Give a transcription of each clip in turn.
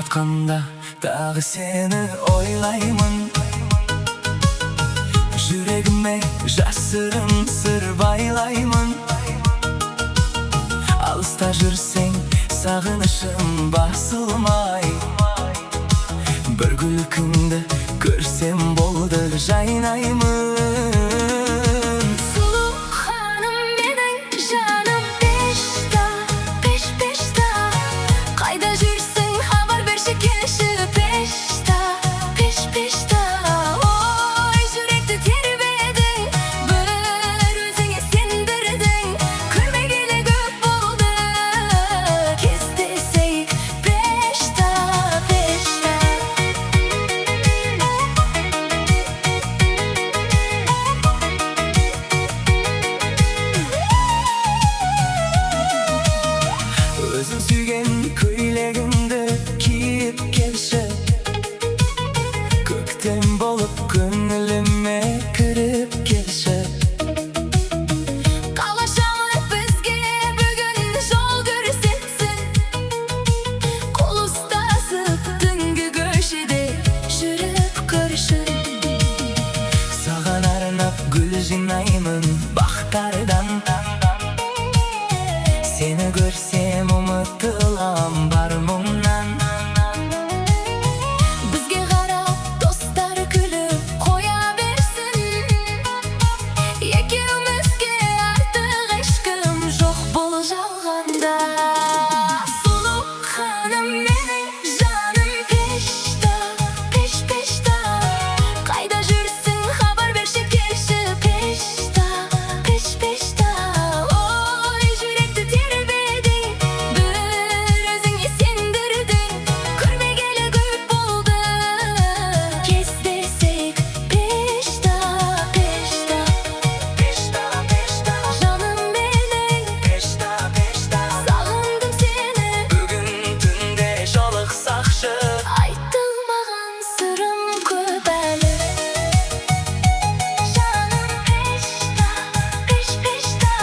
batkanda dagı seni oylayman. Yüreğime jasırın sır baylayman. Alsta жүрсең sağınışım basılmay. Bir gülkünde görsem boldu jaynayman. Sulu hanım mening janım peşta, peşta. Kayda жүрсең haber berşi kelşi peşta, peşta. Oy yürekti terbedin, bir özüңe sendirdin. Körmegeli köp boldu, kezdesek peşta, peşta. Özün sүйген көйлегіңді киіп келші. Көктем болып көңіліме кіріп келші. Қалашалы бізге бүгін жол көрсетсін. Қол ұстасып түнгі көшеде жүріп көршін. Саған арнап гүл жинаймын бақтардан. Seni görsem umutlam бар мұңнан. Бізге қарап достар күліп қоя берсін. Екеумізге артық ешкім жоқ бұл жалғанда. Сұлу ханым менің жаным пешта, пешта. Қайда жүрсің хабар берші келші пешта, пешта. Ой жүректі тербедің, бір өзіңе сендірдің. Көрмегелі көп болды, кездесек пешта, пешта. Жаным менің сағындым сені. Бүгін түнде жолықсақшы. Айтылмаған сырым көп әлі. Жаным пешта, пешта.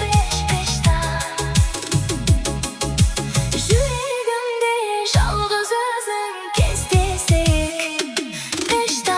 Кеші пешта. Жүрегімде жалғыз өзің кездесек пешта.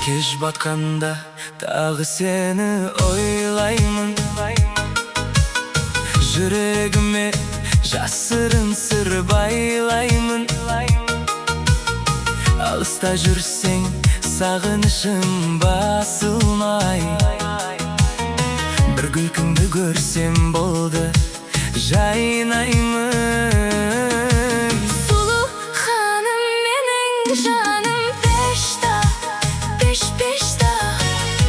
Кеш батқанда тағы сені ойлаймын. Жүрегіме жасырын сыр байлаймын. Алыста жүрсең сағынышым басылмай. Бір күлкіңді көрсем болды жайнаймын. Сұлу ханым менің жаным пешта, пешта.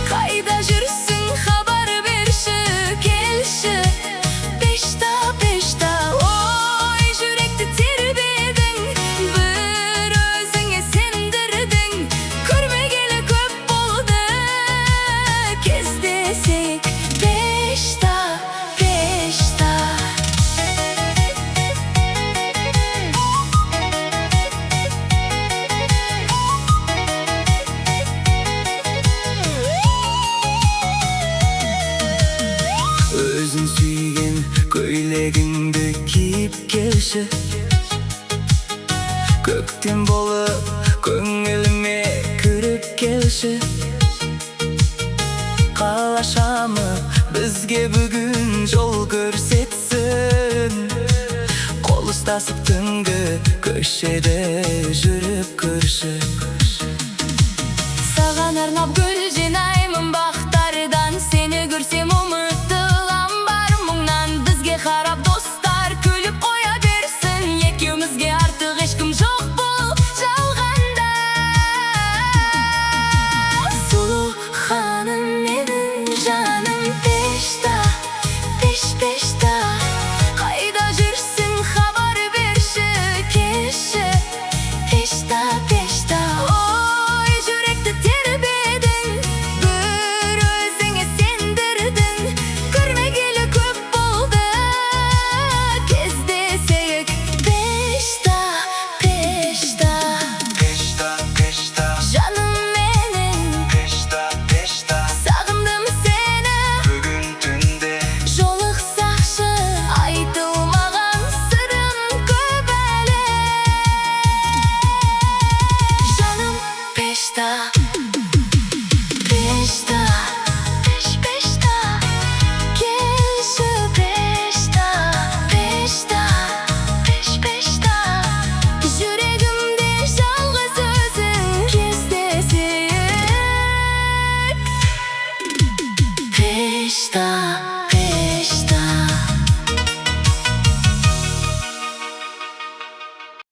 Қайда жүрсің хабар берші келші пешта. Ой жүректі тербедің, бір өзіңе сендірдің. Көрмегелі көп болды, кездесек пешта. Өзің сүйген көйлегіңді киіп келші. Көктем болып көңіліме кіріп келші. Қалашамы бізге бүгін жол көрсетсін. Қол ұстасып түнгі көшеде жүріп көрші. Саған арнап гүл жинаймын бақтардан. Сені көрсем ұмытылам бар мұңнан. Бізге қарап достар күліп қоя берсін. Екеумізге артық ешкім жоқ бұл жалғанда. Сұлу ханым менің жаным пешта, пешта. Қайда жүрсің хабар берші Peşta Peşta Peşta Gelişi peşta Peşta Peşta Yüreğimde жалғыз өзің кездесек Peşta